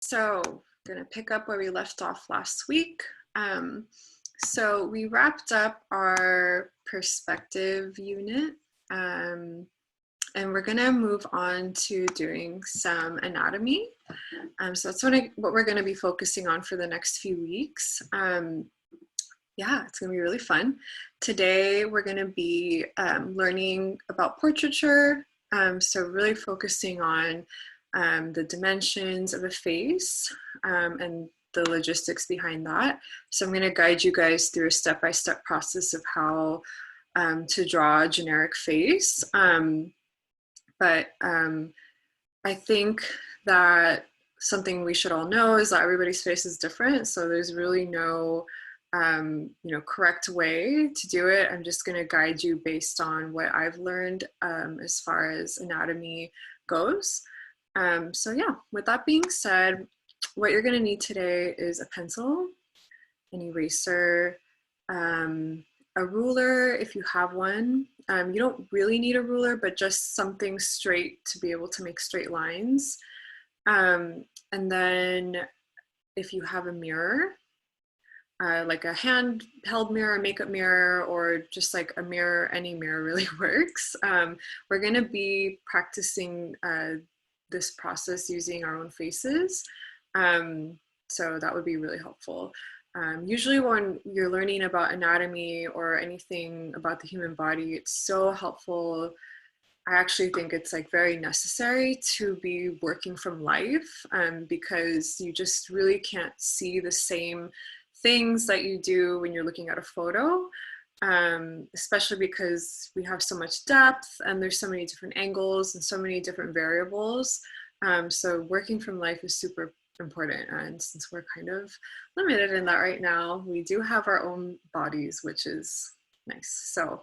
So I'm gonna pick up where we left off last week. So we wrapped up our perspective unit, and we're gonna move on to doing some anatomy. So that's what we're gonna be focusing on for the next few weeks. Yeah, it's gonna be really fun. Today we're gonna be learning about portraiture, so really focusing on the dimensions of a face and the logistics behind that. So I'm going to guide you guys through a step-by-step process of how to draw a generic face. But I think that something we should all know is that everybody's face is different. So there's really no correct way to do it. I'm just going to guide you based on what I've learned as far as anatomy goes. So yeah, with that being said, what you're going to need today is a pencil, an eraser, a ruler if you have one. You don't really need a ruler, but just something straight to be able to make straight lines. And then if you have a mirror, like a handheld mirror, a makeup mirror, or just like a mirror, any mirror really works. We're going to be practicing this process using our own faces. So that would be really helpful. Usually when you're learning about anatomy or anything about the human body, it's so helpful. I actually think it's like very necessary to be working from life because you just really can't see the same things that you do when you're looking at a photo. Especially because we have so much depth and there's so many different angles and so many different variables. So working from life is super important. And since we're kind of limited in that right now, we do have our own bodies, which is nice. So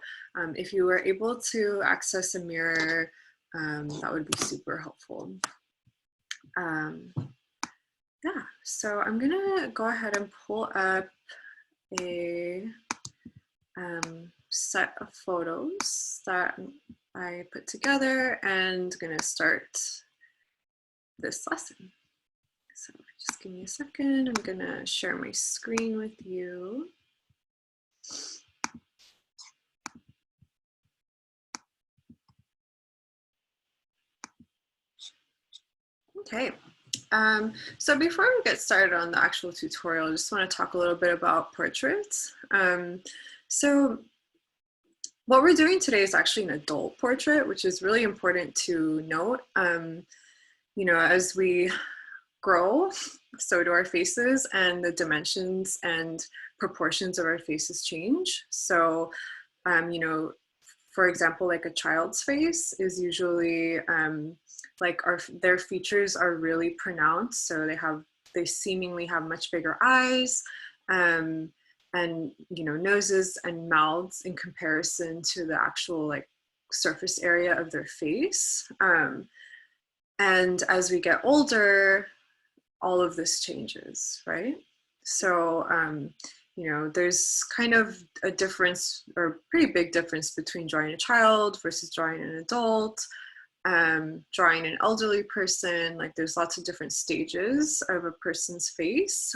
if you were able to access a mirror, that would be super helpful. Yeah, so I'm gonna go ahead and pull up a set of photos that I put together and gonna start this lesson. So just give me a second. I'm gonna share my screen with you. Okay. So before we get started on the actual tutorial, I just want to talk a little bit about portraits. So what we're doing today is actually an adult portrait, which is really important to note. As we grow, so do our faces, and the dimensions and proportions of our faces change. So, for example, like a child's face is usually like their features are really pronounced. So they seemingly have much bigger eyes, and noses and mouths in comparison to the actual like surface area of their face. And as we get older, all of this changes, right? So, there's kind of a difference, or pretty big difference, between drawing a child versus drawing an adult, drawing an elderly person. Like there's lots of different stages of a person's face.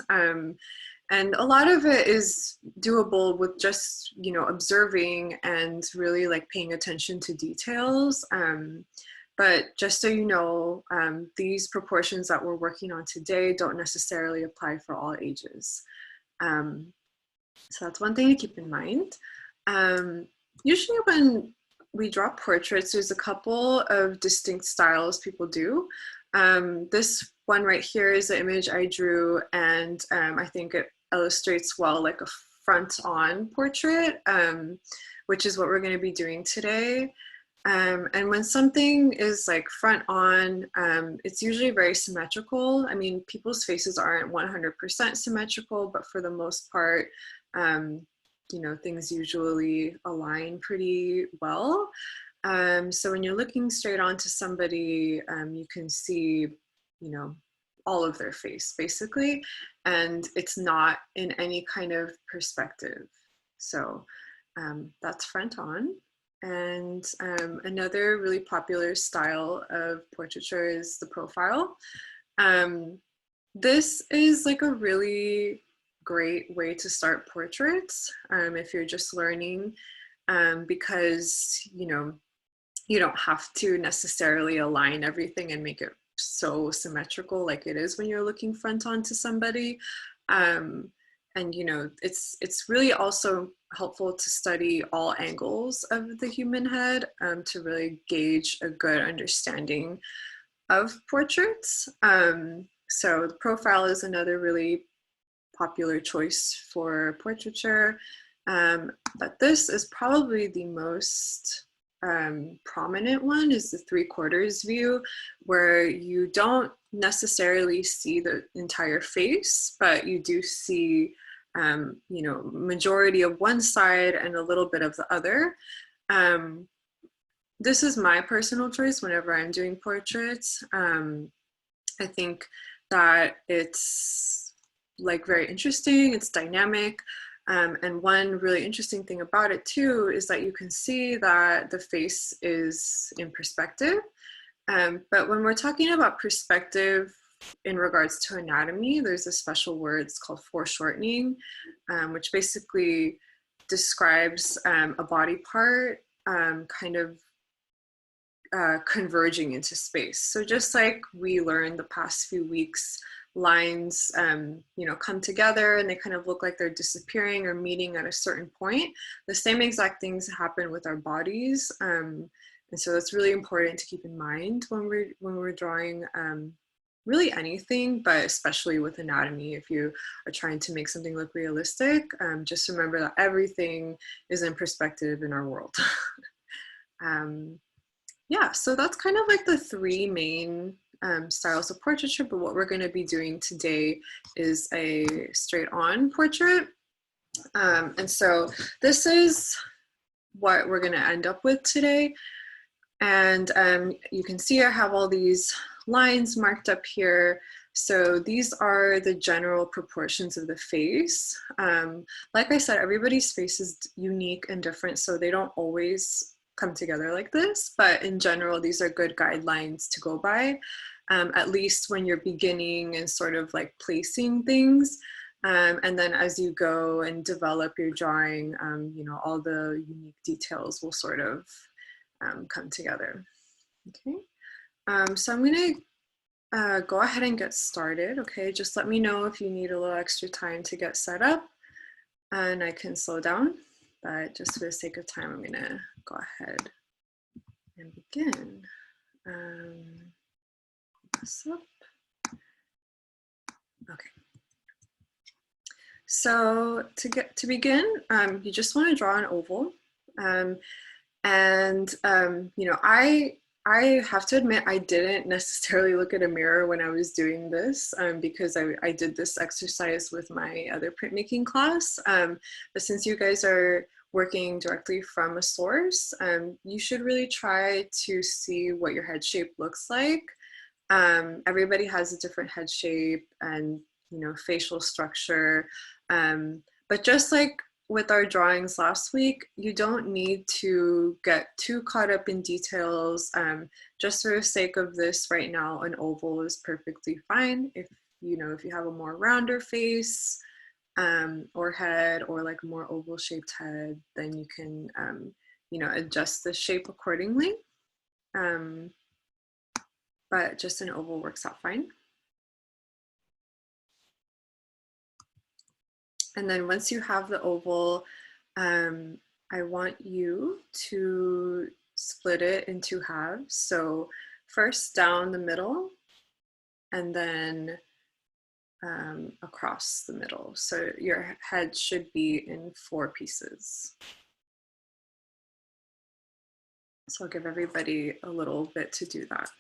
And a lot of it is doable with just, observing and really like paying attention to details. But just so you know, these proportions that we're working on today don't necessarily apply for all ages. So that's one thing to keep in mind. Usually when we draw portraits, there's a couple of distinct styles people do. This one right here is the image I drew, and I think it illustrates well like a front-on portrait, which is what we're going to be doing today. And when something is like front on, it's usually very symmetrical. I mean, people's faces aren't 100% symmetrical, but for the most part, things usually align pretty well. So when you're looking straight onto somebody, you can see, all of their face basically, and it's not in any kind of perspective. So that's front on. And another really popular style of portraiture is the profile. This is like a really great way to start portraits if you're just learning, because, you know, you don't have to necessarily align everything and make it so symmetrical like it is when you're looking front on to somebody. Um, and you know, it's really also helpful to study all angles of the human head to really gauge a good understanding of portraits. So the profile is another really popular choice for portraiture. But this is probably the most prominent one, is the 3/4 view, where you don't necessarily see the entire face, but you do see, you know, majority of one side and a little bit of the other. This is my personal choice whenever I'm doing portraits. I think that it's like very interesting, it's dynamic. And one really interesting thing about it too is that you can see that the face is in perspective. But when we're talking about perspective in regards to anatomy, there's a special word, it's called foreshortening, which basically describes a body part kind of converging into space. So just like we learned the past few weeks, lines, you know, come together and they kind of look like they're disappearing or meeting at a certain point. The same exact things happen with our bodies. And so that's really important to keep in mind when we're drawing really anything, but especially with anatomy. If you are trying to make something look realistic, just remember that everything is in perspective in our world. Yeah, so that's kind of like the three main styles of portraiture, but what we're going to be doing today is a straight on portrait. And so this is what we're going to end up with today. And you can see I have all these lines marked up here. So these are the general proportions of the face. Like I said, everybody's face is unique and different, so they don't always come together like this, but in general, these are good guidelines to go by, at least when you're beginning and sort of like placing things. And then as you go and develop your drawing, you know, all the unique details will sort of come together. Okay, so I'm gonna go ahead and get started. Okay, just let me know if you need a little extra time to get set up and I can slow down. But just for the sake of time, I'm gonna go ahead and begin. This up. Okay. So to begin, you just want to draw an oval, and you know, I have to admit I didn't necessarily look at a mirror when I was doing this, because I did this exercise with my other printmaking class. But since you guys are working directly from a source, you should really try to see what your head shape looks like. Everybody has a different head shape and, you know, facial structure. But just like with our drawings last week, you don't need to get too caught up in details. Just for the sake of this right now, an oval is perfectly fine. If you know, if you have a more rounder face or head, or like a more oval shaped head, then you can, you know, adjust the shape accordingly. But just an oval works out fine. And then once you have the oval, I want you to split it into halves. So first down the middle, and then across the middle. So your head should be in 4 pieces. So I'll give everybody a little bit to do that.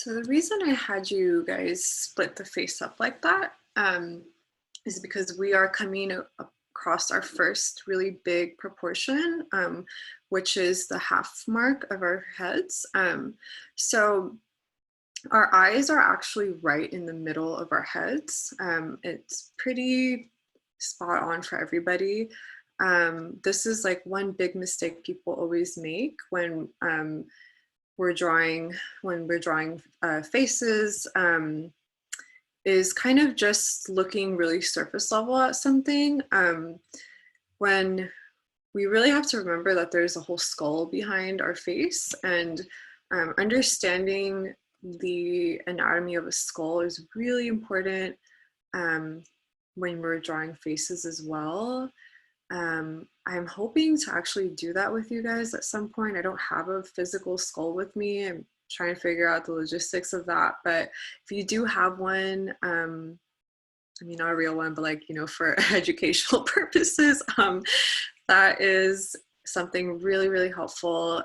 So the reason I had you guys split the face up like that is because we are coming across our first really big proportion, which is the half mark of our heads. So our eyes are actually right in the middle of our heads. It's pretty spot on for everybody. This is like one big mistake people always make when we're drawing faces, is kind of just looking really surface level at something, when we really have to remember that there's a whole skull behind our face, and understanding the anatomy of a skull is really important when we're drawing faces as well. I'm hoping to actually do that with you guys at some point. I don't have a physical skull with me. I'm trying to figure out the logistics of that. But if you do have one, I mean, not a real one, but like, you know, for educational purposes, that is something really, really helpful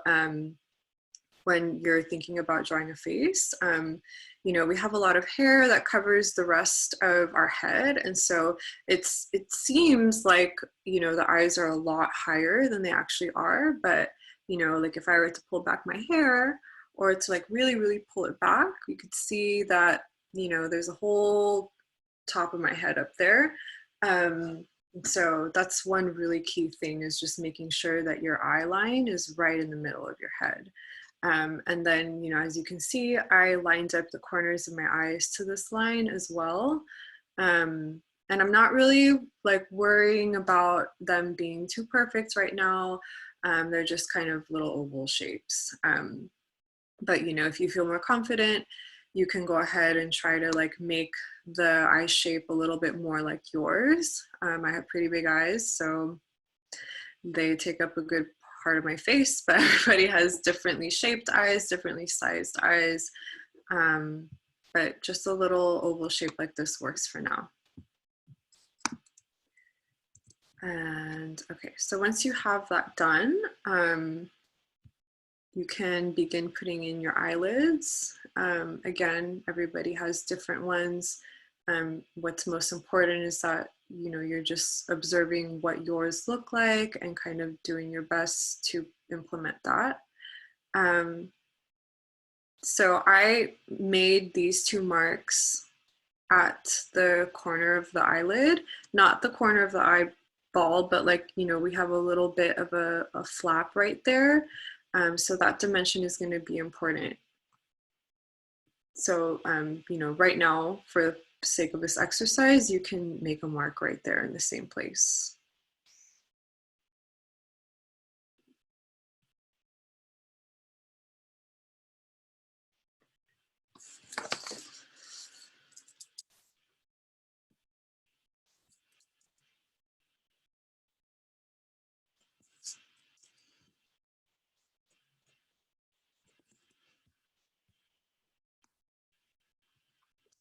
when you're thinking about drawing a face. You know, we have a lot of hair that covers the rest of our head. And so it seems like, you know, the eyes are a lot higher than they actually are. But, you know, like if I were to pull back my hair or to like really, really pull it back, you could see that, you know, there's a whole top of my head up there. So that's one really key thing, is just making sure that your eye line is right in the middle of your head. And then, you know, as you can see, I lined up the corners of my eyes to this line as well. And I'm not really like worrying about them being too perfect right now. They're just kind of little oval shapes. But, you know, if you feel more confident, you can go ahead and try to like make the eye shape a little bit more like yours. I have pretty big eyes, so they take up a good part of my face, but everybody has differently shaped eyes, differently sized eyes. But just a little oval shape like this works for now. And okay, so once you have that done, you can begin putting in your eyelids. Again, everybody has different ones. What's most important is that, you know, you're just observing what yours look like and kind of doing your best to implement that. So I made these two marks at the corner of the eyelid, not the corner of the eyeball, but like, you know, we have a little bit of a flap right there. So that dimension is going to be important. So, you know, right now, for the sake of this exercise, you can make a mark right there in the same place.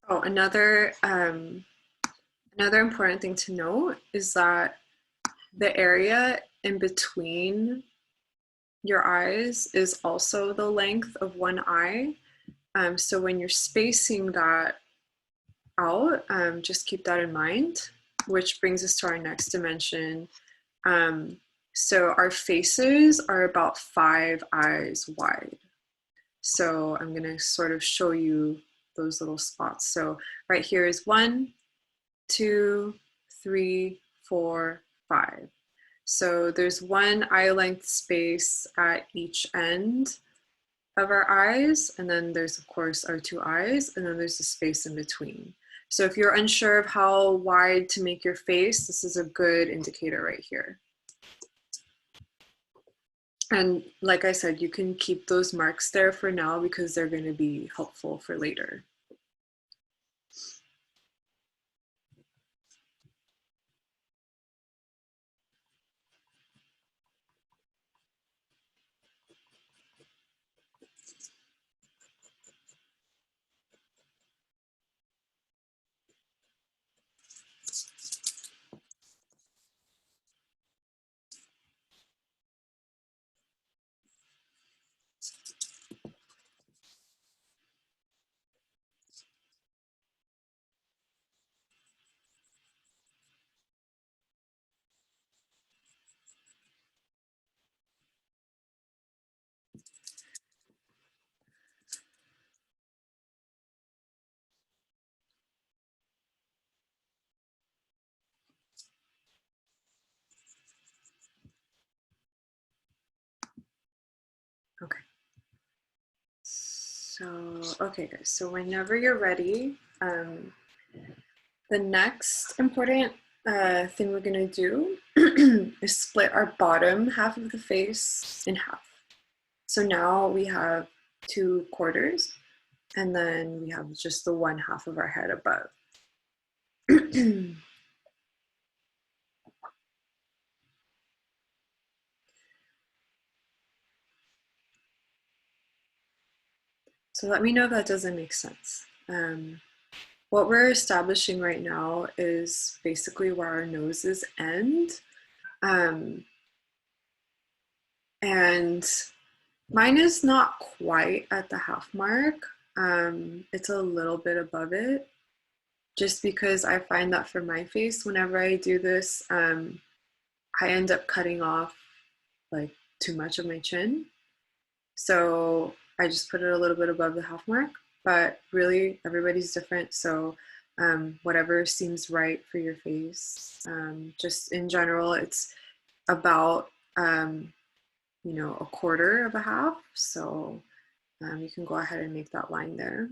Oh, another important thing to note is that the area in between your eyes is also the length of one eye. So when you're spacing that out, just keep that in mind, which brings us to our next dimension. So our faces are about 5 eyes wide. So I'm going to sort of show you those little spots. So right here is 1, 2, 3, 4, 5. So there's one eye length space at each end of our eyes, and then there's of course our 2 eyes, and then there's a space in between. So if you're unsure of how wide to make your face, this is a good indicator right here. And like I said, you can keep those marks there for now because they're going to be helpful for later. So, okay guys, so whenever you're ready, the next important thing we're gonna do is split our bottom half of the face in half. So now we have 2/4, and then we have just the one half of our head above. So let me know if that doesn't make sense. What we're establishing right now is basically where our noses end. And mine is not quite at the half mark. It's a little bit above it, just because I find that for my face, whenever I do this, I end up cutting off like too much of my chin. So I just put it a little bit above the half mark, but really everybody's different. So whatever seems right for your face. Just in general, it's about, you know, 1/4 of a half. So you can go ahead and make that line there.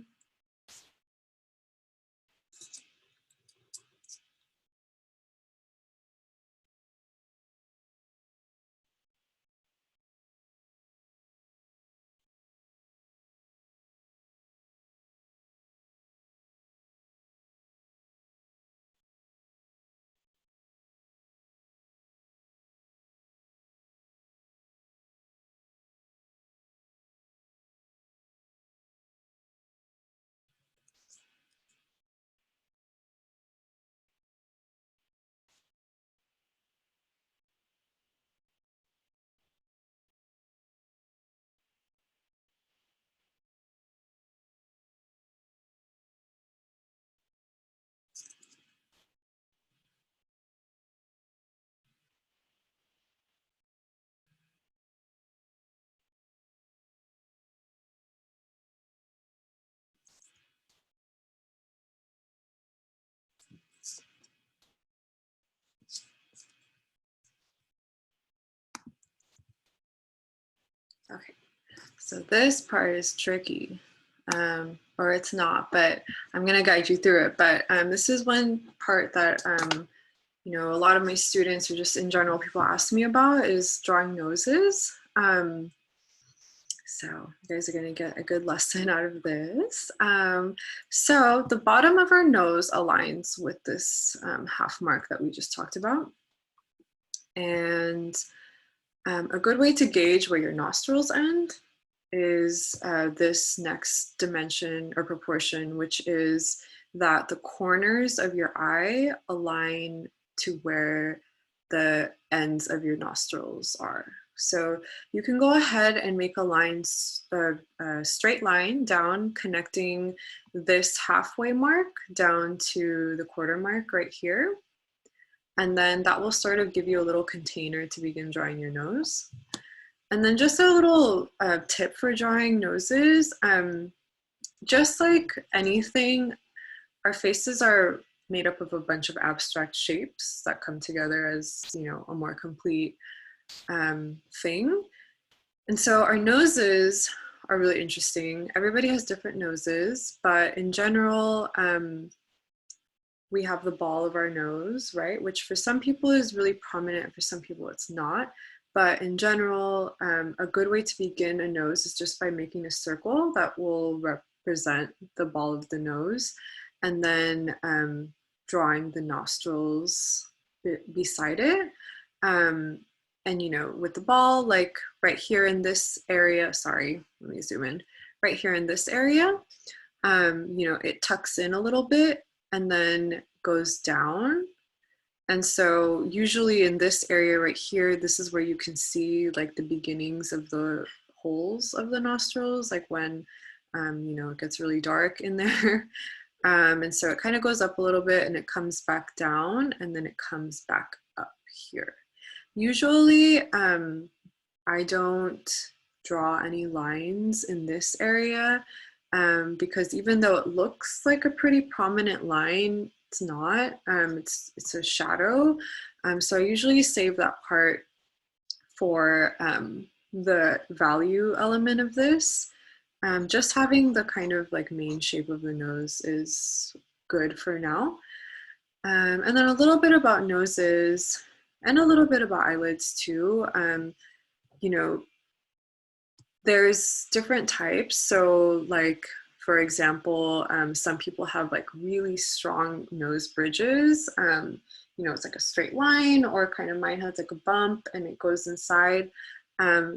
Okay, so this part is tricky, or it's not, but I'm gonna guide you through it. But this is one part that, you know, a lot of my students, or just in general, people ask me about, is drawing noses. So you guys are gonna get a good lesson out of this. So the bottom of our nose aligns with this half mark that we just talked about. And a good way to gauge where your nostrils end is this next dimension or proportion, which is that the corners of your eye align to where the ends of your nostrils are. So you can go ahead and make a line, a straight line down, connecting this halfway mark down to the 1/4 mark right here. And then that will sort of give you a little container to begin drawing your nose. And then just a little tip for drawing noses, just like anything, our faces are made up of a bunch of abstract shapes that come together as, you know, a more complete thing. And so our noses are really interesting. Everybody has different noses, but in general, we have the ball of our nose, right? Which for some people is really prominent, for some people it's not. But in general, a good way to begin a nose is just by making a circle that will represent the ball of the nose, and then drawing the nostrils beside it. And, you know, with the ball, like right here in this area, sorry, let me zoom in. Right here in this area, you know, it tucks in a little bit and then goes down. And so usually in this area right here, this is where you can see like the beginnings of the holes of the nostrils, like when, you know, it gets really dark in there. And so it kind of goes up a little bit and it comes back down, and then it comes back up here. Usually I don't draw any lines in this area because even though it looks like a pretty prominent line, it's not. It's a shadow. So I usually save that part for the value element of this. Just having the kind of like main shape of the nose is good for now. And then a little bit about noses and a little bit about eyelids too. You know, there's different types. So like, for example, some people have like really strong nose bridges. You know, it's like a straight line, or kind of mine has like a bump and it goes inside.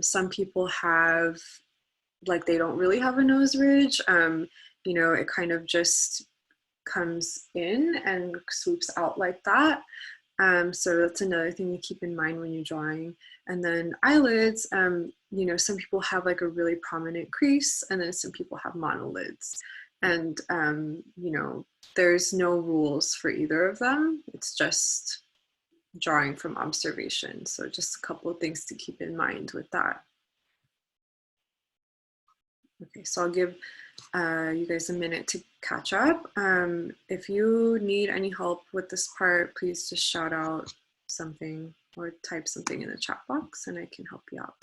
Some people have, like, they don't really have a nose ridge. You know, it kind of just comes in and swoops out like that. So that's another thing to keep in mind when you're drawing. And then eyelids, you know, some people have like a really prominent crease, and then some people have monolids. And, you know, there's no rules for either of them. It's just drawing from observation. So just a couple of things to keep in mind with that. Okay, so I'll give you guys a minute to catch up. If you need any help with this part, please just shout out something or type something in the chat box and I can help you out.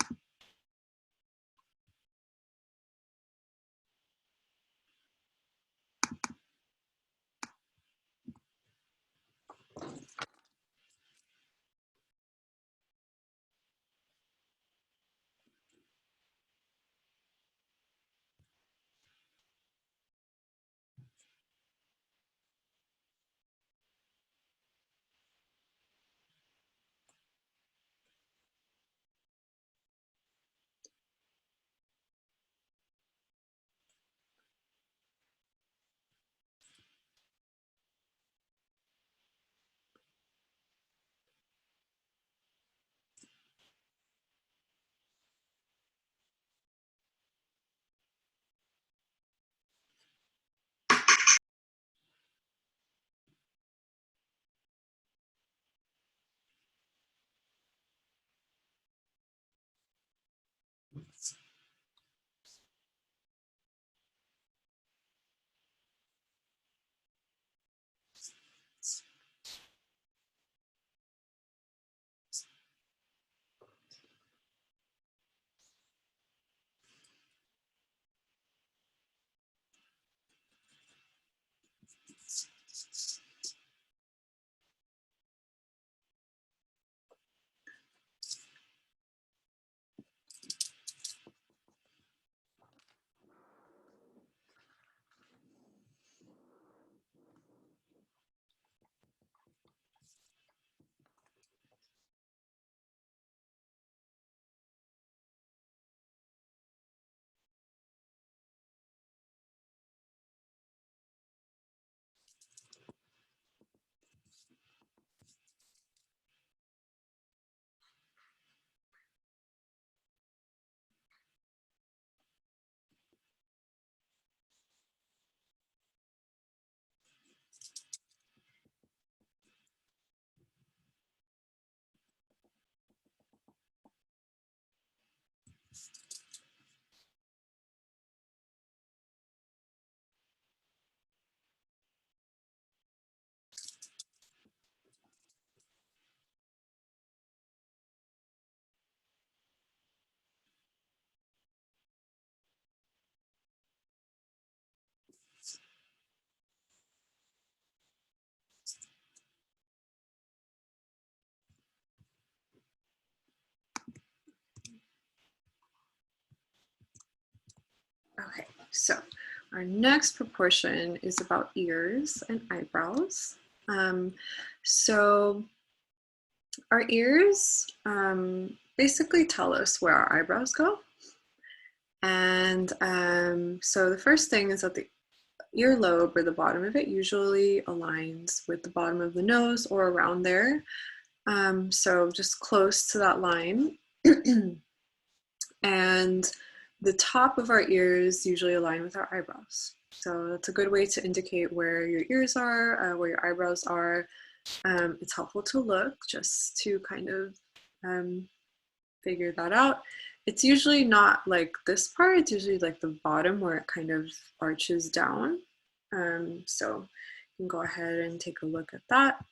Okay, so our next proportion is about ears and eyebrows. So our ears basically tell us where our eyebrows go. And so the first thing is that the earlobe, or the bottom of it, usually aligns with the bottom of the nose or around there. So just close to that line. And the top of our ears usually align with our eyebrows. So that's a good way to indicate where your ears are, where your eyebrows are. It's helpful to look just to kind of figure that out. It's usually not like this part, it's usually like the bottom where it kind of arches down. So you can go ahead and take a look at that.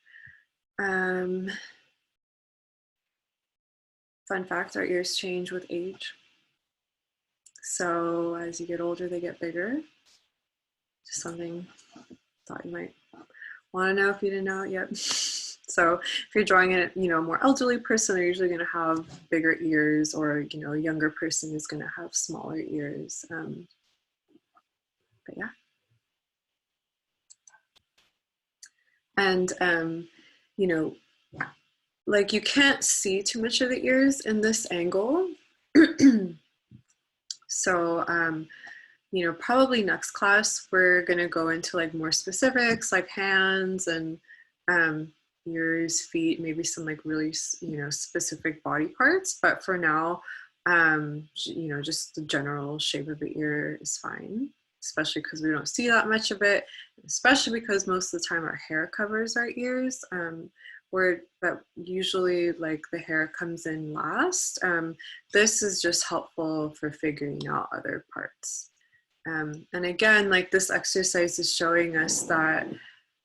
Fun fact, our ears change with age. So as you get older, they get bigger. Just something I thought you might want to know if you didn't know it yet. So if you're drawing a more elderly person, they're usually going to have bigger ears, or a younger person is going to have smaller ears. But yeah. And like you can't see too much of the ears in this angle. So probably next class we're going to go into like more specifics, like hands and ears, feet, maybe some like really specific body parts. But for now, just the general shape of the ear is fine, especially because we don't see that much of it, especially because most of the time our hair covers our ears. But usually like the hair comes in last. This is just helpful for figuring out other parts. And again, like this exercise is showing us that,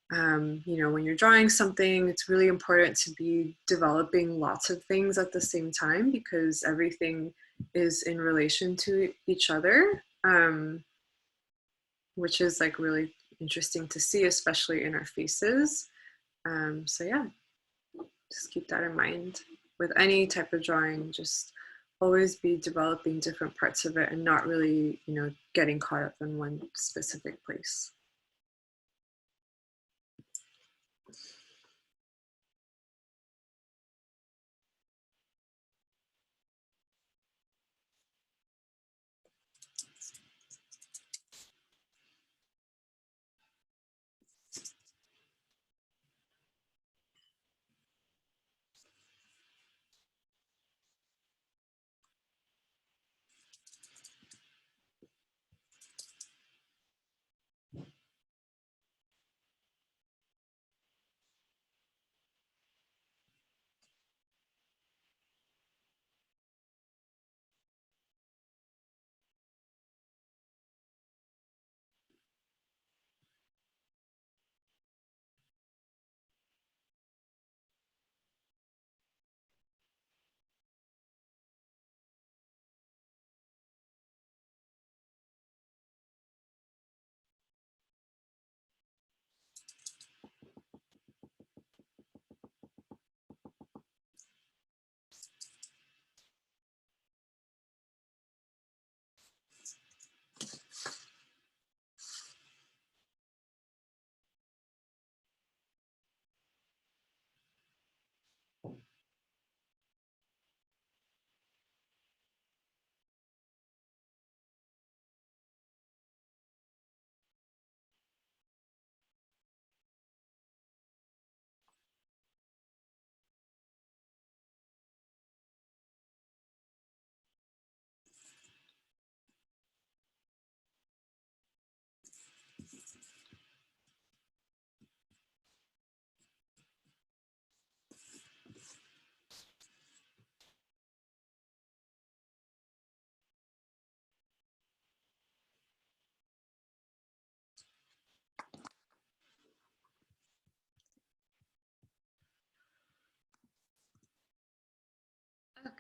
when you're drawing something, it's really important to be developing lots of things at the same time, because everything is in relation to each other, which is like really interesting to see, especially in our faces. So yeah, just keep that in mind. With any type of drawing, just always be developing different parts of it and not really, getting caught up in one specific place.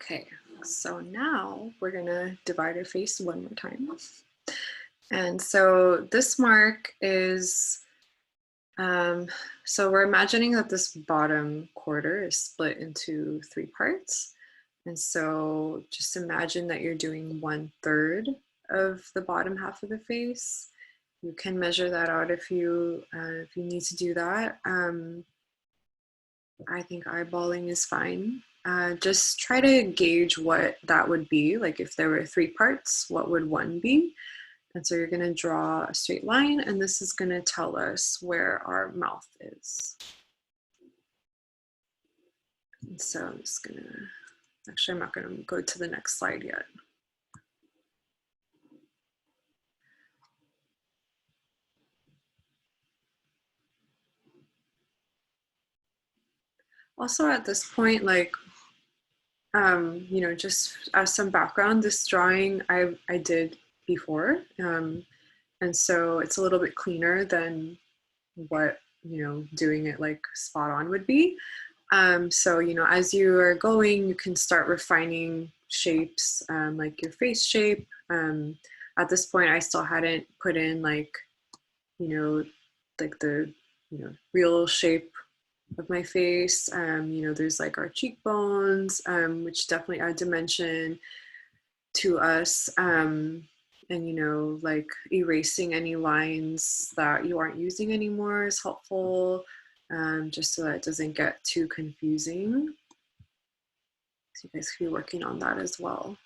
Okay, so now we're gonna divide our face one more time. And so this mark is, so we're imagining that this bottom quarter is split into 3 parts. And so just imagine that you're doing 1/3 of the bottom half of the face. You can measure that out if you need to do that. I think eyeballing is fine. Just try to gauge what that would be. Like if there were 3 parts, what would 1 be? And so you're going to draw a straight line, and this is going to tell us where our mouth is. And so I'm just going to, actually I'm not going to go to the next slide yet. Also at this point, like, just as some background, this drawing I did before. And so it's a little bit cleaner than what, doing it like spot on would be. So, as you are going, you can start refining shapes, like your face shape. At this point, I still hadn't put in like, you know, like the, you know, real shape of my face. You know, there's like our cheekbones, which definitely add dimension to us. And, you know, like erasing any lines that you aren't using anymore is helpful, just so that it doesn't get too confusing. So you guys can be working on that as well.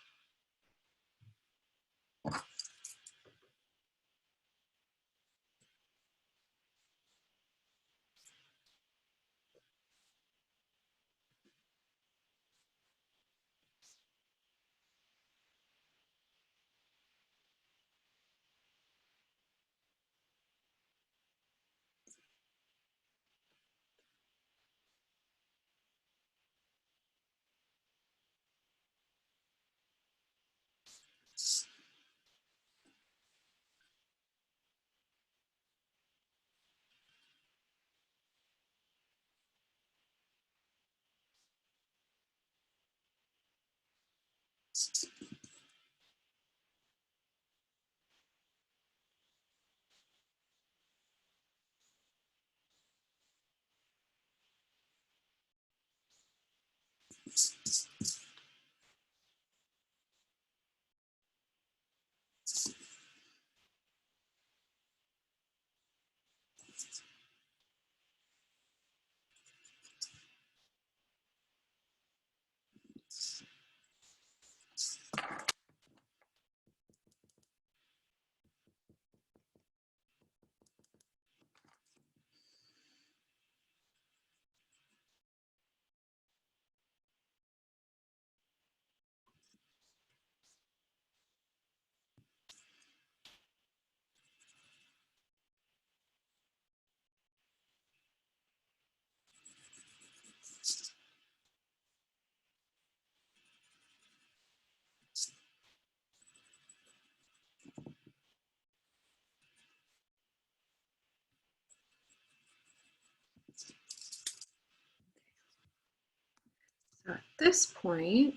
So at this point,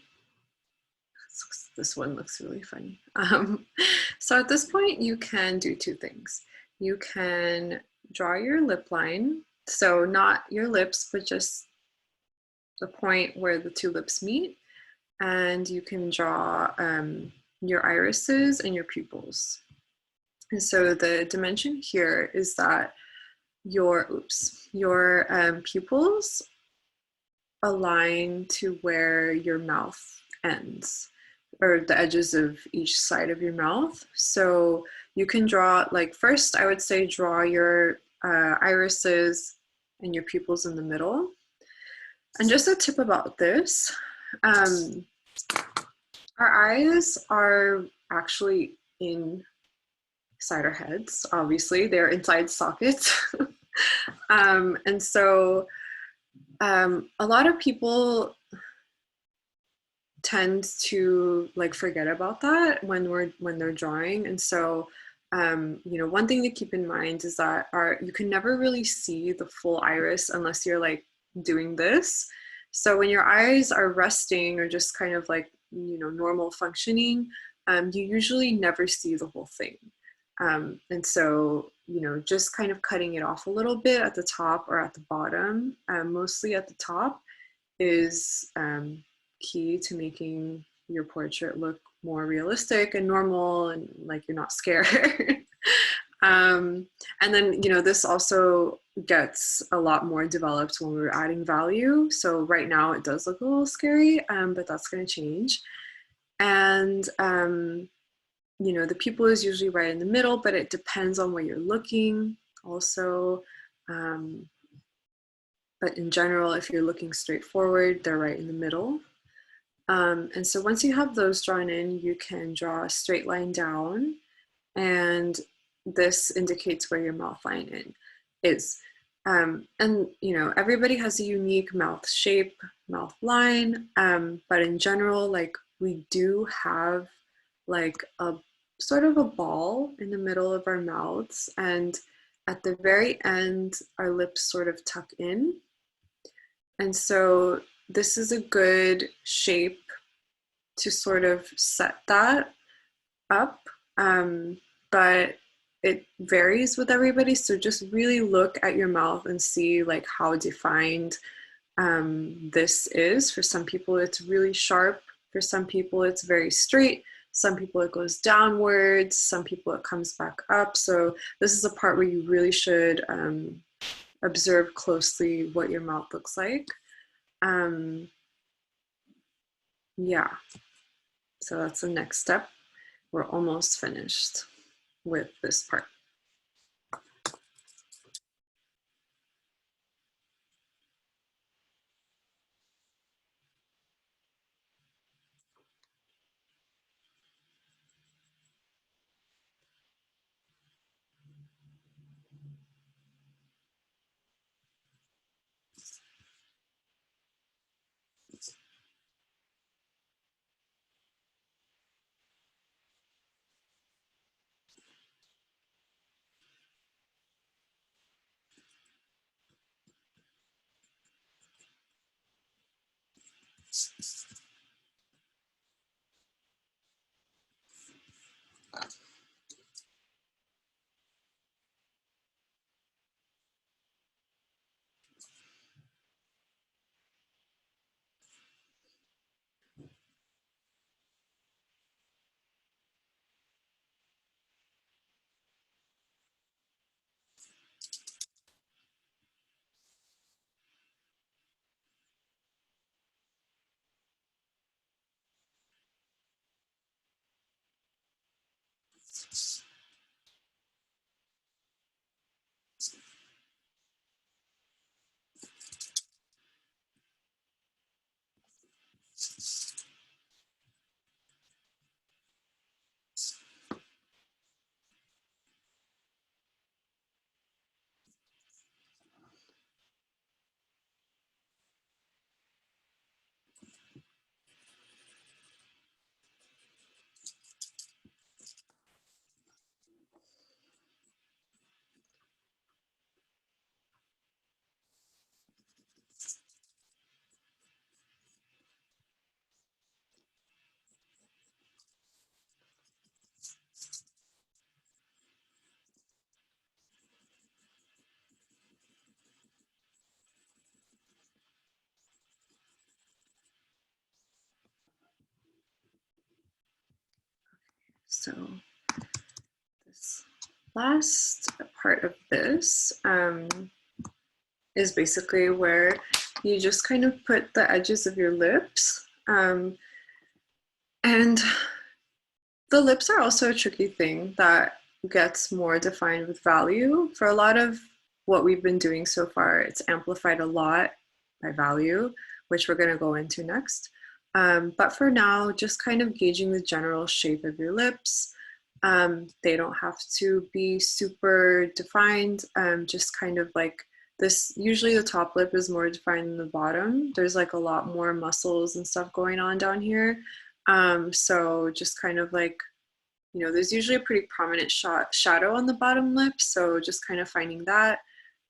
this one looks really funny. So at this point, you can do two things. You can draw your lip line. So not your lips, but just the point where the two lips meet. And you can draw your irises and your pupils. And so the dimension here is that your pupils align to where your mouth ends, or the edges of each side of your mouth. So you can draw, like, first I would say draw your irises and your pupils in the middle. And just a tip about this, our eyes are actually inside our heads, obviously. They're inside sockets. And so a lot of people tend to like forget about that when they're drawing. And so you know, one thing to keep in mind is that you can never really see the full iris unless you're like doing this. So when your eyes are resting or just kind of like, you know, normal functioning, you usually never see the whole thing. And so, you know, just kind of cutting it off a little bit at the top or at the bottom, mostly at the top, is key to making your portrait look more realistic and normal and like you're not scared. And then, you know, this also gets a lot more developed when we're adding value. So right now it does look a little scary, but that's going to change. And you know, the pupil is usually right in the middle, but it depends on where you're looking also. But in general, if you're looking straight forward, they're right in the middle. And so once you have those drawn in, you can draw a straight line down, and this indicates where your mouth line is. And you know, everybody has a unique mouth shape, mouth line, but in general, like we do have like a sort of a ball in the middle of our mouths, and at the very end, our lips sort of tuck in. And so this is a good shape to sort of set that up, but it varies with everybody. So just really look at your mouth and see like how defined this is. For some people, it's really sharp. For some people, it's very straight. Some people, it goes downwards. Some people, it comes back up. So this is a part where you really should observe closely what your mouth looks like. Yeah, so that's the next step. We're almost finished with this part. So this last part of this is basically where you just kind of put the edges of your lips. And the lips are also a tricky thing that gets more defined with value. For a lot of what we've been doing so far, it's amplified a lot by value, which we're going to go into next. But for now, just kind of gauging the general shape of your lips. They don't have to be super defined, just kind of like this. Usually the top lip is more defined than the bottom. There's like a lot more muscles and stuff going on down here. So just kind of like, you know, there's usually a pretty prominent shadow on the bottom lip. So just kind of finding that.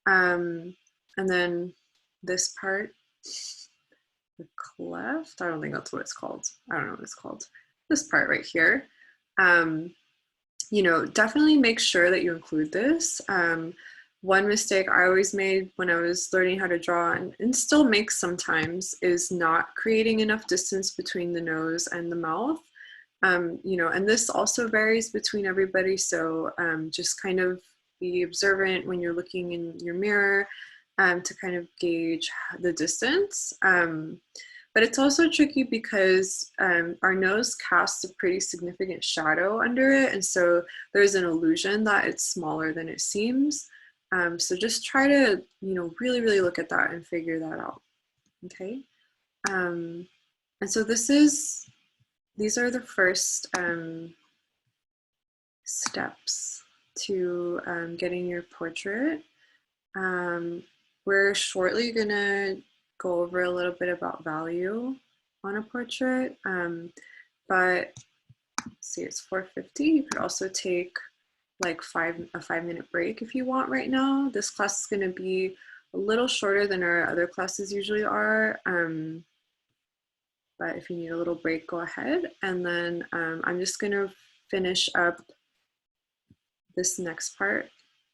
And then this part, the cleft, I don't think that's what it's called. I don't know what it's called. This part right here. You know, definitely make sure that you include this. One mistake I always made when I was learning how to draw, and still make sometimes, is not creating enough distance between the nose and the mouth. You know, and this also varies between everybody. So just kind of be observant when you're looking in your mirror to kind of gauge the distance. But it's also tricky because our nose casts a pretty significant shadow under it. And so there's an illusion that it's smaller than it seems. So just try to, you know, really, really look at that and figure that out. Okay. And so these are the first steps to getting your portrait. We're shortly gonna go over a little bit about value on a portrait, but see, it's 4:50. You could also take like a 5-minute break if you want right now. This class is gonna be a little shorter than our other classes usually are. but if you need a little break, go ahead. And then I'm just gonna finish up this next part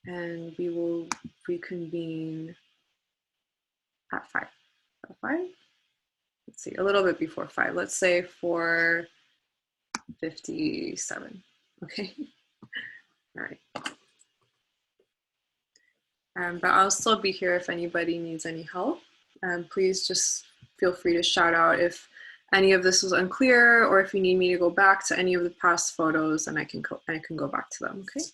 and we will reconvene at 5. At 5? Let's see, a little bit before 5. Let's say 4:57. Okay. All right. But I'll still be here if anybody needs any help. Please just feel free to shout out if any of this was unclear, or if you need me to go back to any of the past photos, and I can go back to them. Okay.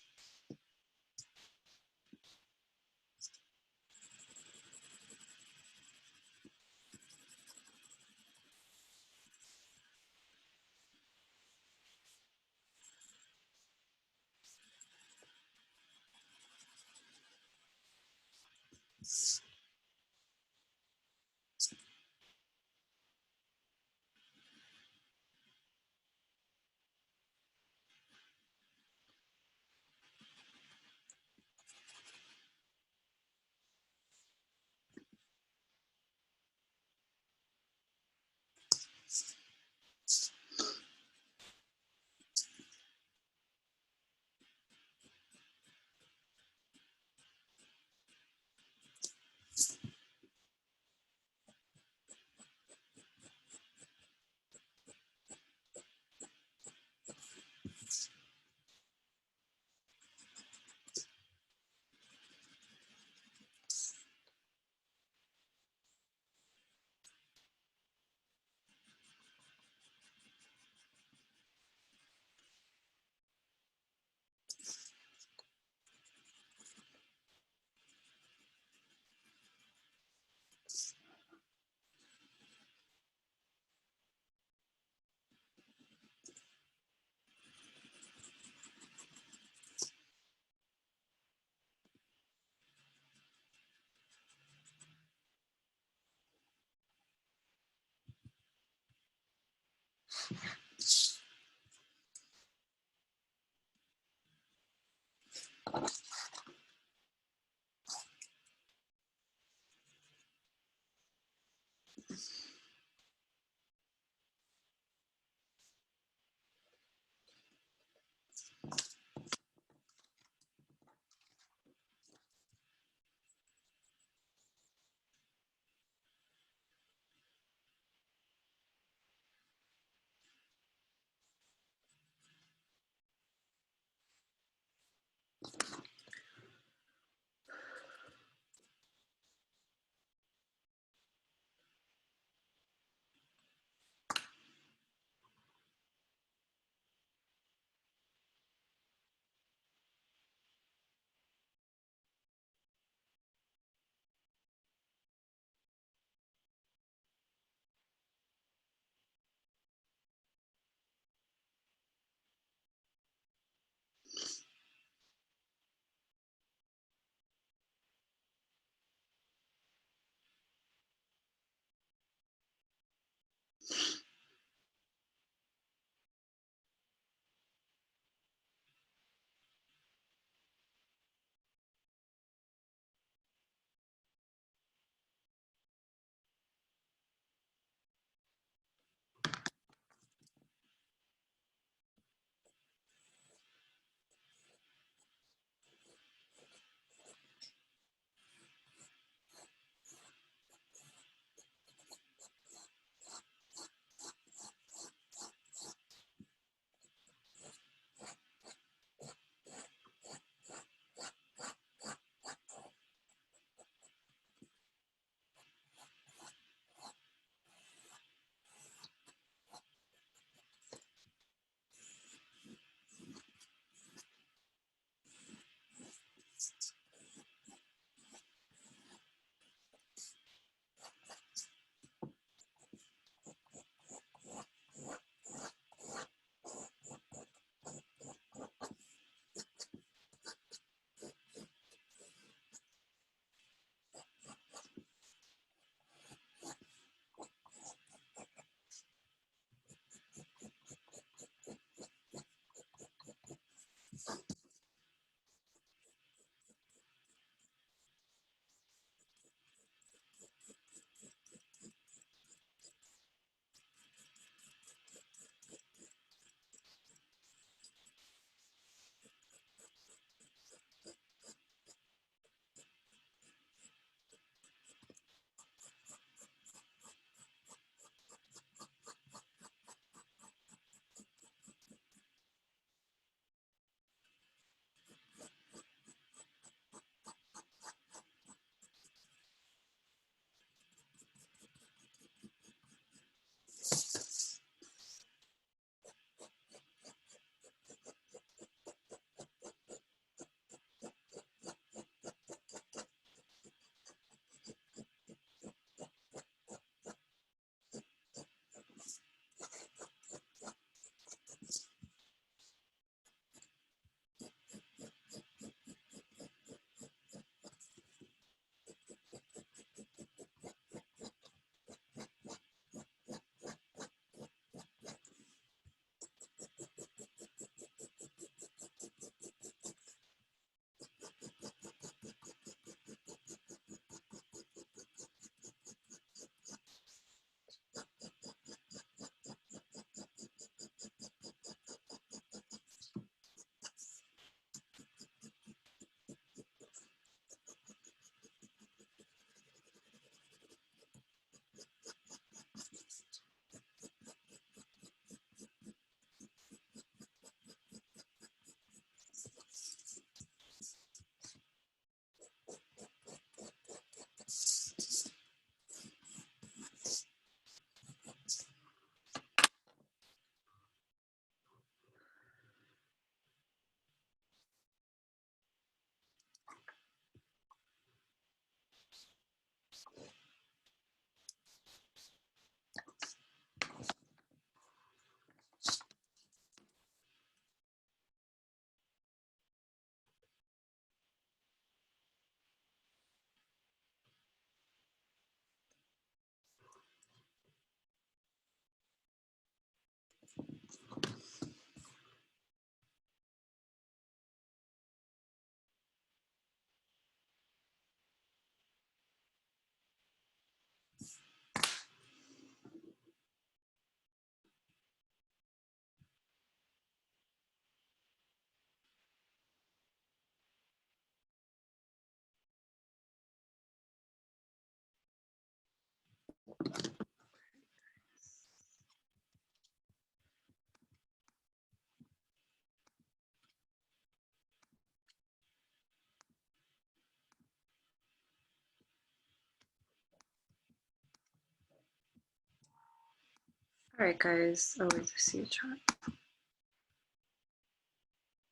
All right, guys. Oh, wait, I see a chat.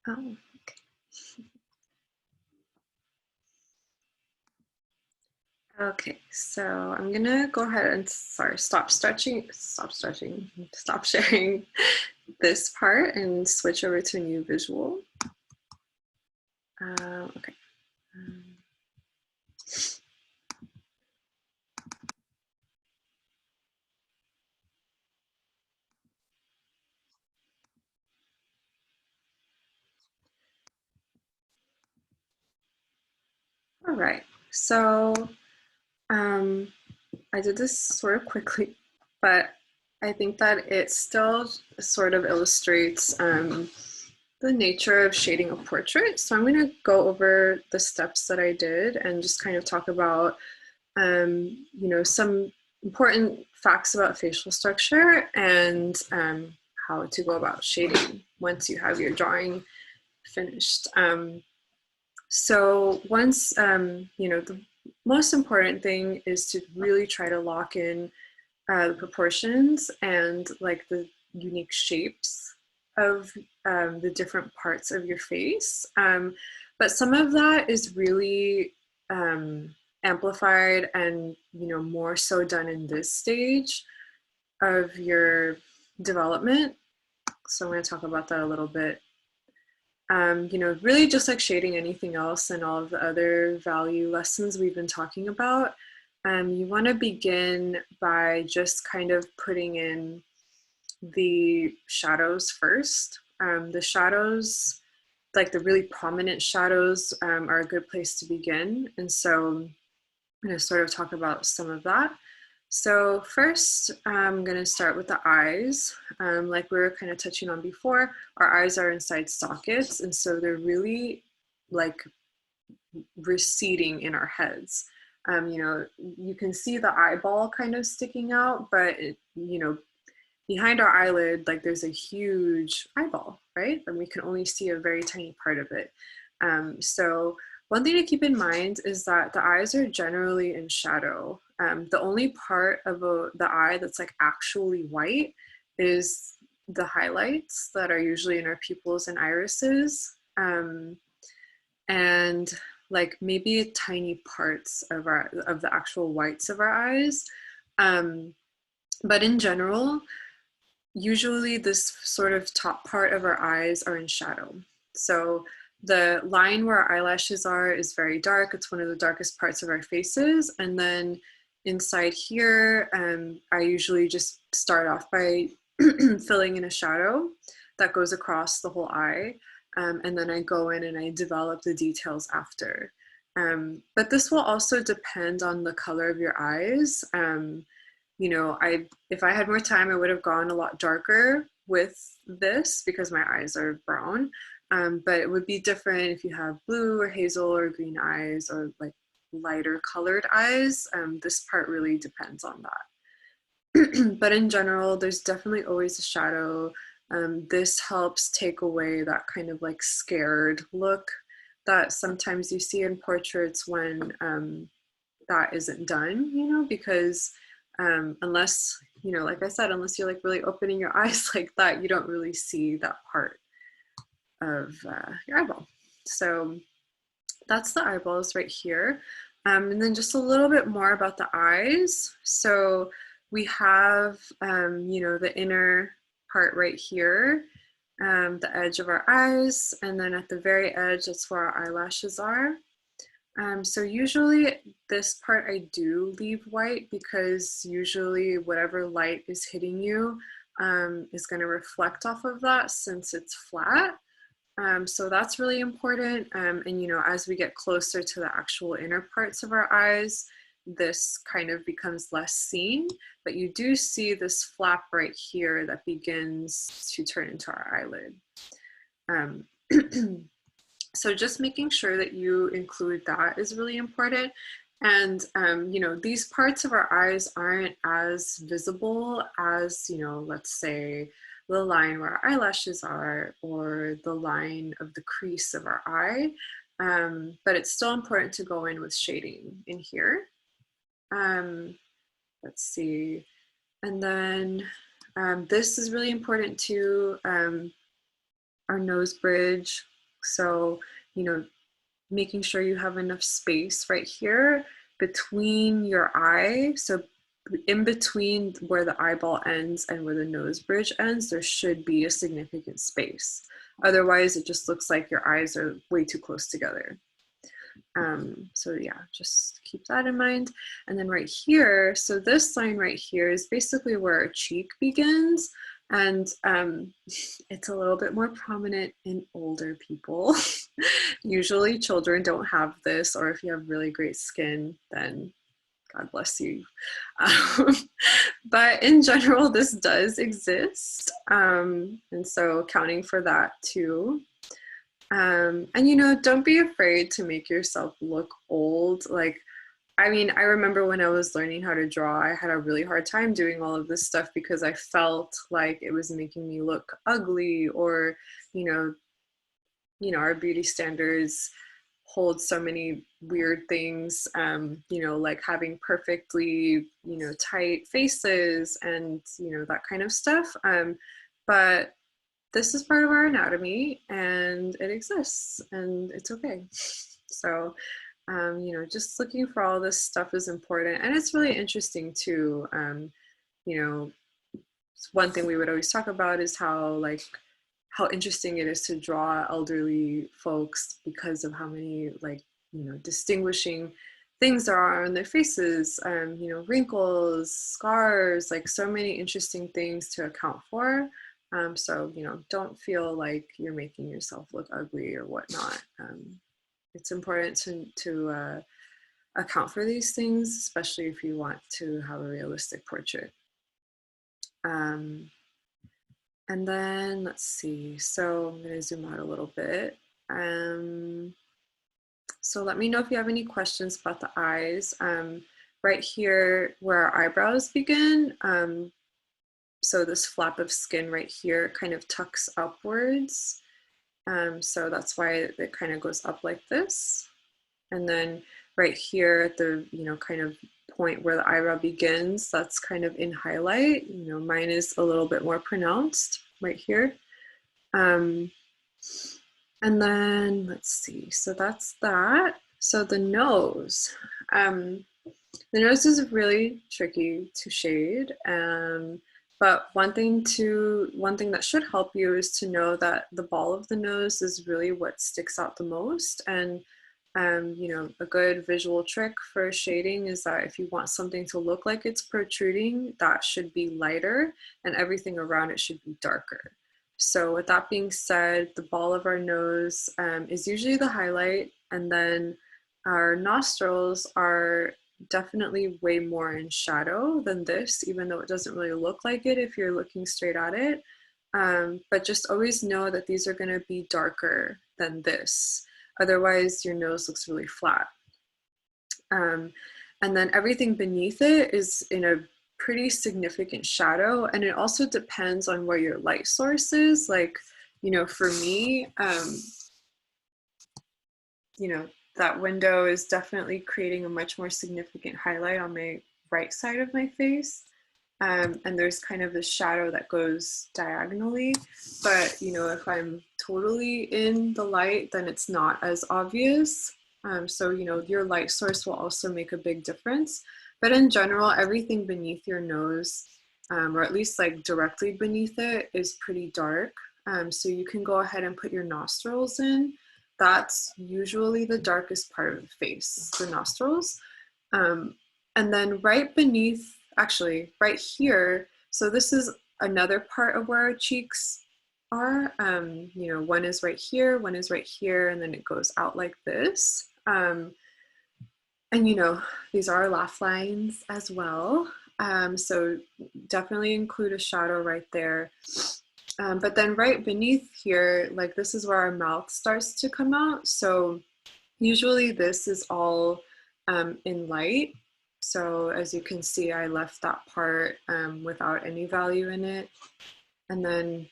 Oh, okay. Okay, so I'm gonna go ahead and stop sharing this part and switch over to a new visual. Okay. All right, so I did this sort of quickly, but I think that it still sort of illustrates the nature of shading a portrait. So I'm going to go over the steps that I did and just kind of talk about, you know, some important facts about facial structure and how to go about shading once you have your drawing finished. So once, you know, the most important thing is to really try to lock in the proportions and like the unique shapes of the different parts of your face. But some of that is really amplified and, you know, more so done in this stage of your development. So I'm going to talk about that a little bit. You know, really just like shading anything else and all of the other value lessons we've been talking about, you want to begin by just kind of putting in the shadows first. The shadows, like the really prominent shadows, are a good place to begin. And so I'm going to sort of talk about some of that. So first, I'm going to start with the eyes. Like we were kind of touching on before, our eyes are inside sockets, and so they're really like receding in our heads. You know, you can see the eyeball kind of sticking out, but it, you know, behind our eyelid, like there's a huge eyeball, right? And we can only see a very tiny part of it. So one thing to keep in mind is that the eyes are generally in shadow. The only part of the eye that's like actually white is the highlights that are usually in our pupils and irises. And like maybe tiny parts of the actual whites of our eyes. But in general, usually this sort of top part of our eyes are in shadow. So the line where our eyelashes are is very dark. It's one of the darkest parts of our faces. And then inside here, I usually just start off by filling in a shadow that goes across the whole eye. And then I go in and I develop the details after. But this will also depend on the color of your eyes. You know, if I had more time, I would have gone a lot darker with this because my eyes are brown. But it would be different if you have blue or hazel or green eyes or like lighter colored eyes. This part really depends on that. But in general, there's definitely always a shadow. This helps take away that kind of like scared look that sometimes you see in portraits when that isn't done, you know, because unless, you know, like I said, unless you're like really opening your eyes like that, you don't really see that part of your eyeball. So that's the eyeballs right here. And then just a little bit more about the eyes. So we have, you know, the inner part right here, the edge of our eyes, and then at the very edge, that's where our eyelashes are. So usually this part I do leave white because usually whatever light is hitting you is going to reflect off of that since it's flat. So that's really important. And you know, as we get closer to the actual inner parts of our eyes, this kind of becomes less seen, but you do see this flap right here that begins to turn into our eyelid. So just making sure that you include that is really important. And, you know, these parts of our eyes aren't as visible as, you know, let's say the line where our eyelashes are or the line of the crease of our eye. But it's still important to go in with shading in here. Let's see. And then This is really important too, our nose bridge. So, you know, making sure you have enough space right here between your eye. So in between where the eyeball ends and where the nose bridge ends, there should be a significant space. Otherwise, it just looks like your eyes are way too close together. So yeah, just keep that in mind. And then right here, so this line right here is basically where our cheek begins. And it's a little bit more prominent in older people. Usually children don't have this, or if you have really great skin, then God bless you. But in general, this does exist. And so accounting for that too. And you know, don't be afraid to make yourself look old. Like, I mean, I remember when I was learning how to draw, I had a really hard time doing all of this stuff because I felt like it was making me look ugly, or, our beauty standards hold so many weird things, like having perfectly, tight faces and, that kind of stuff. But this is part of our anatomy and it exists and it's okay. So, just looking for all this stuff is important. And it's really interesting too. One thing we would always talk about is how interesting it is to draw elderly folks because of how many distinguishing things there are on their faces, wrinkles, scars, like so many interesting things to account for. So, don't feel like you're making yourself look ugly or whatnot. It's important to account for these things, especially if you want to have a realistic portrait. And then let's see, so I'm going to zoom out a little bit. So let me know if you have any questions about the eyes. Right here where our eyebrows begin, so this flap of skin right here kind of tucks upwards. So that's why it kind of goes up like this. And then right here at the, kind of point where the eyebrow begins, that's kind of in highlight. Mine is a little bit more pronounced right here. And then let's see, so that's that. So the nose. The nose is really tricky to shade. But one thing that should help you is to know that the ball of the nose is really what sticks out the most. And a good visual trick for shading is that if you want something to look like it's protruding, that should be lighter and everything around it should be darker. So with that being said, the ball of our nose is usually the highlight, and then our nostrils are definitely way more in shadow than this, even though it doesn't really look like it if you're looking straight at it. But just always know that these are going to be darker than this. Otherwise, your nose looks really flat. And then everything beneath it is in a pretty significant shadow. And it also depends on where your light source is. Like, for me, that window is definitely creating a much more significant highlight on my right side of my face. And there's kind of this shadow that goes diagonally. But, if I'm totally in the light, then it's not as obvious. So, your light source will also make a big difference. But in general, everything beneath your nose, or at least like directly beneath it, is pretty dark. So you can go ahead and put your nostrils in. That's usually the darkest part of the face, the nostrils. And then right beneath, actually right here, so this is another part of where our cheeks are. One is right here, one is right here, and then it goes out like this. And these are laugh lines as well. So definitely include a shadow right there. But then right beneath here, like this is where our mouth starts to come out. So usually this is all in light. So as you can see, I left that part without any value in it. And then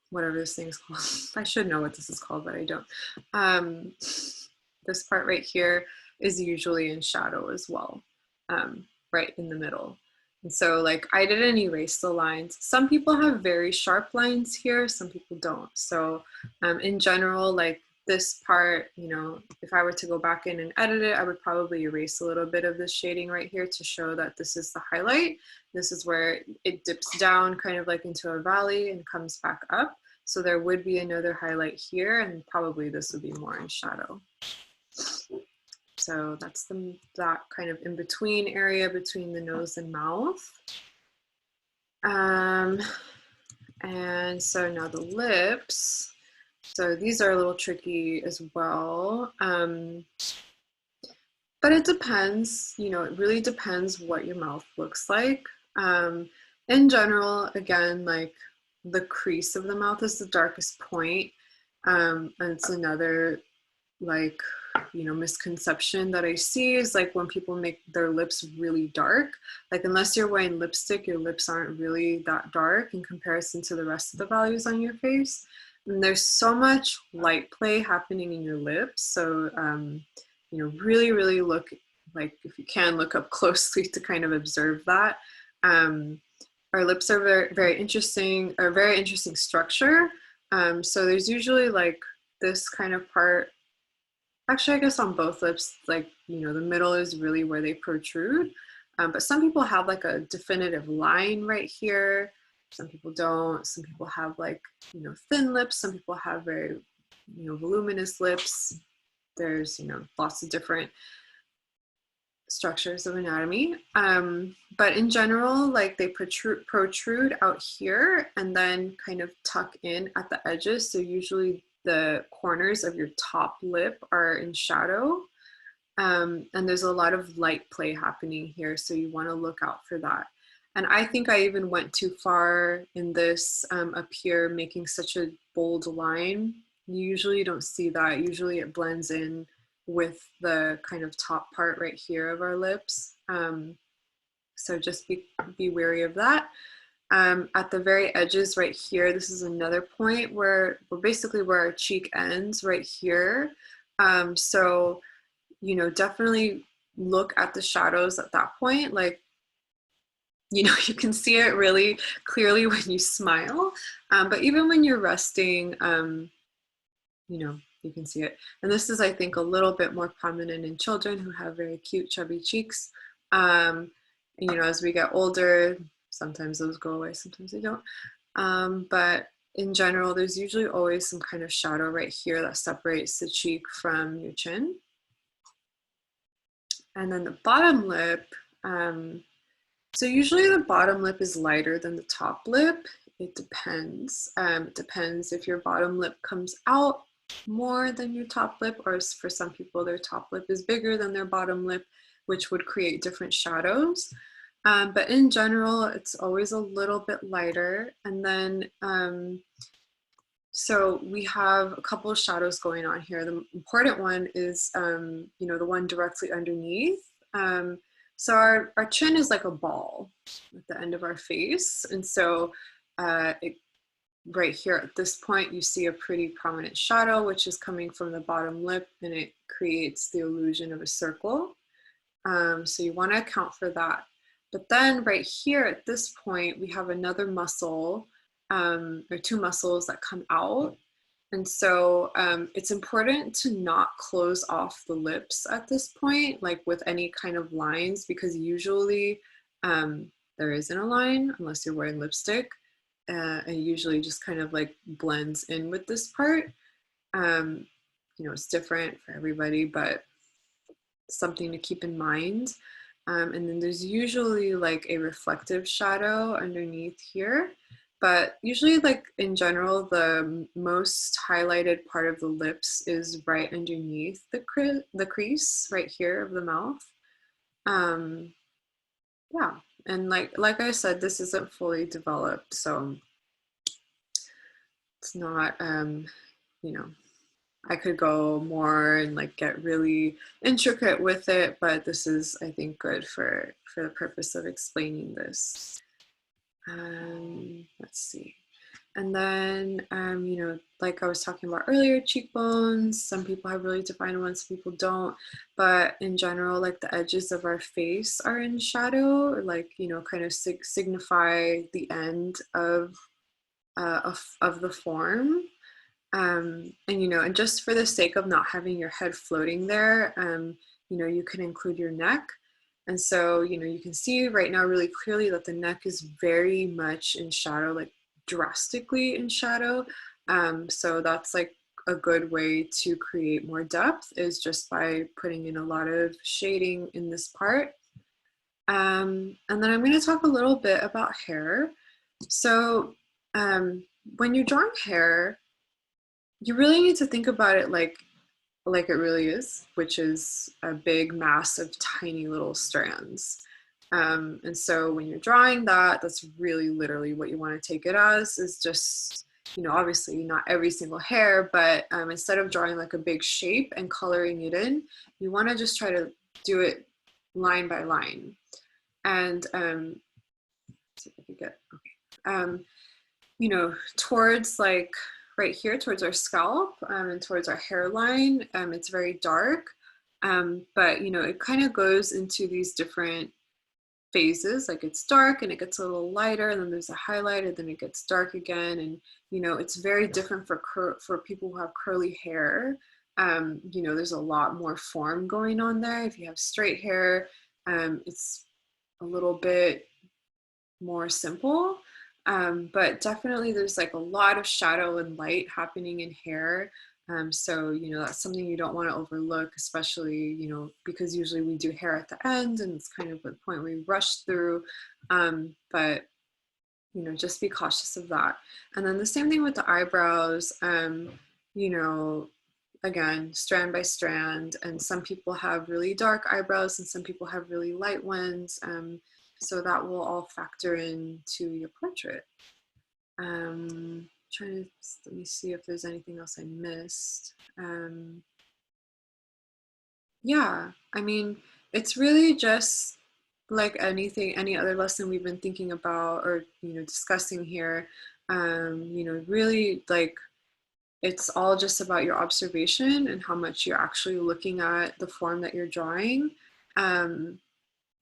whatever this thing's called, I should know what this is called, but I don't. This part right here is usually in shadow as well, right in the middle. And so like I didn't erase the lines. Some people have very sharp lines here, some people don't. So in general, like this part, you know, if I were to go back in and edit it, I would probably erase a little bit of this shading right here to show that this is the highlight. This is where it dips down kind of like into a valley and comes back up. So there would be another highlight here, and probably this would be more in shadow. So that's that kind of in between area between the nose and mouth. And so now the lips. So these are a little tricky as well. But it depends, you know, it really depends what your mouth looks like. In general, again, like the crease of the mouth is the darkest point. And it's another like, you know, misconception that I see is like when people make their lips really dark, like unless you're wearing lipstick, your lips aren't really that dark in comparison to the rest of the values on your face. And there's so much light play happening in your lips. So, you know, really, really look, like if you can look up closely to kind of observe that. Our lips are very, very interesting, a very interesting structure. So there's usually like this kind of part. Actually, I guess on both lips, like, you know, the middle is really where they protrude. But some people have like a definitive line right here. Some people don't. Some people have like, you know, thin lips. Some people have very, you know, voluminous lips. There's, you know, lots of different structures of anatomy. But in general, like they protrude out here and then kind of tuck in at the edges. So usually the corners of your top lip are in shadow. And there's a lot of light play happening here. So you want to look out for that. And I think I even went too far in this up here, making such a bold line. You usually don't see that. Usually it blends in with the kind of top part right here of our lips. So just be wary of that. At the very edges right here, this is another point where basically where our cheek ends right here. So, you know, definitely look at the shadows at that point. Like, you know, you can see it really clearly when you smile, but even when you're resting, you know, you can see it. And this is, I think, a little bit more prominent in children who have very cute, chubby cheeks. And, you know, as we get older, sometimes those go away, sometimes they don't. But in general, there's usually always some kind of shadow right here that separates the cheek from your chin. And then the bottom lip, so usually the bottom lip is lighter than the top lip. It depends. It depends if your bottom lip comes out more than your top lip, or for some people their top lip is bigger than their bottom lip, which would create different shadows. But in general, it's always a little bit lighter. And then, so we have a couple of shadows going on here. The important one is, you know, the one directly underneath. So our chin is like a ball at the end of our face. And so right here at this point, you see a pretty prominent shadow, which is coming from the bottom lip, and it creates the illusion of a circle. So you want to account for that. But then right here at this point, we have another muscle, or two muscles that come out. And so it's important to not close off the lips at this point, like with any kind of lines, because usually there isn't a line unless you're wearing lipstick. And usually just kind of like blends in with this part. You know, it's different for everybody, but something to keep in mind. And then there's usually like a reflective shadow underneath here. But usually, like in general, the most highlighted part of the lips is right underneath the crease right here of the mouth. Yeah, and like I said, this isn't fully developed, so it's not, you know, I could go more and like get really intricate with it, but this is, I think, good for the purpose of explaining this. Let's see. And then, you know, like I was talking about earlier, cheekbones, some people have really defined ones, some people don't. But in general, like the edges of our face are in shadow, or like, you know, kind of signify the end of the form. And, you know, and just for the sake of not having your head floating there, you know, you can include your neck. And so, you know, you can see right now really clearly that the neck is very much in shadow, like drastically in shadow. So that's like a good way to create more depth, is just by putting in a lot of shading in this part. And then I'm going to talk a little bit about hair. So when you're drawing hair, you really need to think about it like it really is, which is a big mass of tiny little strands. And so when you're drawing that, that's really literally what you want to take it as, is just, you know, obviously not every single hair, but instead of drawing like a big shape and coloring it in, you want to just try to do it line by line. And let's see if I can get, okay. You know, towards like right here, towards our scalp and towards our hairline, it's very dark. But, you know, it kind of goes into these different phases. Like it's dark and it gets a little lighter, and then there's a highlight, and then it gets dark again. And, you know, it's very different for people who have curly hair. You know, there's a lot more form going on there. If you have straight hair, it's a little bit more simple. But definitely there's like a lot of shadow and light happening in hair. So, you know, that's something you don't want to overlook, especially, you know, because usually we do hair at the end and it's kind of the point we rush through. But, you know, just be cautious of that. And then the same thing with the eyebrows, you know, again, strand by strand. And some people have really dark eyebrows and some people have really light ones. So that will all factor into your portrait. Trying to, let me see if there's anything else I missed. Yeah, I mean, it's really just like anything, any other lesson we've been thinking about or, you know, discussing here. You know, really like it's all just about your observation and how much you're actually looking at the form that you're drawing.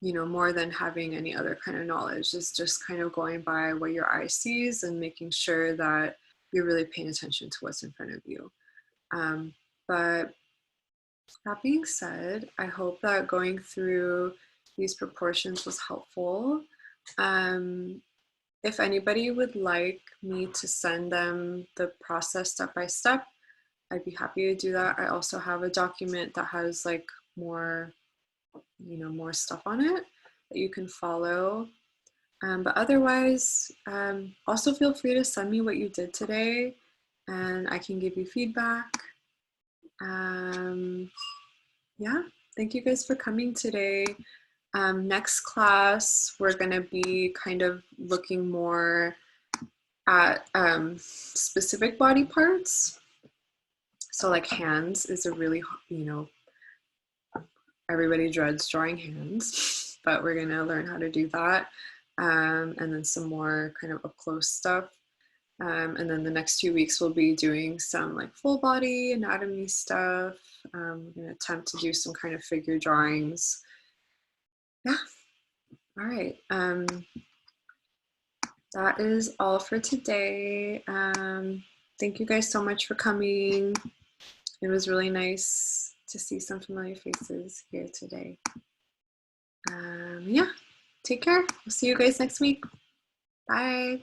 You know, more than having any other kind of knowledge. Is just kind of going by what your eye sees and making sure that you're really paying attention to what's in front of you. But that being said, I hope that going through these proportions was helpful. If anybody would like me to send them the process step by step, I'd be happy to do that. I also have a document that has like more, you know, more stuff on it that you can follow. But otherwise, also feel free to send me what you did today and I can give you feedback. Yeah, thank you guys for coming today. Next class, we're gonna be kind of looking more at specific body parts. So like hands is a really, you know, everybody dreads drawing hands, but we're gonna learn how to do that. And then some more kind of up close stuff. And then the next 2 weeks we'll be doing some like full body anatomy stuff. We're gonna attempt to do some kind of figure drawings. Yeah, all right. That is all for today. Thank you guys so much for coming. It was really nice to see some familiar faces here today. Yeah, take care. We'll see you guys next week. Bye.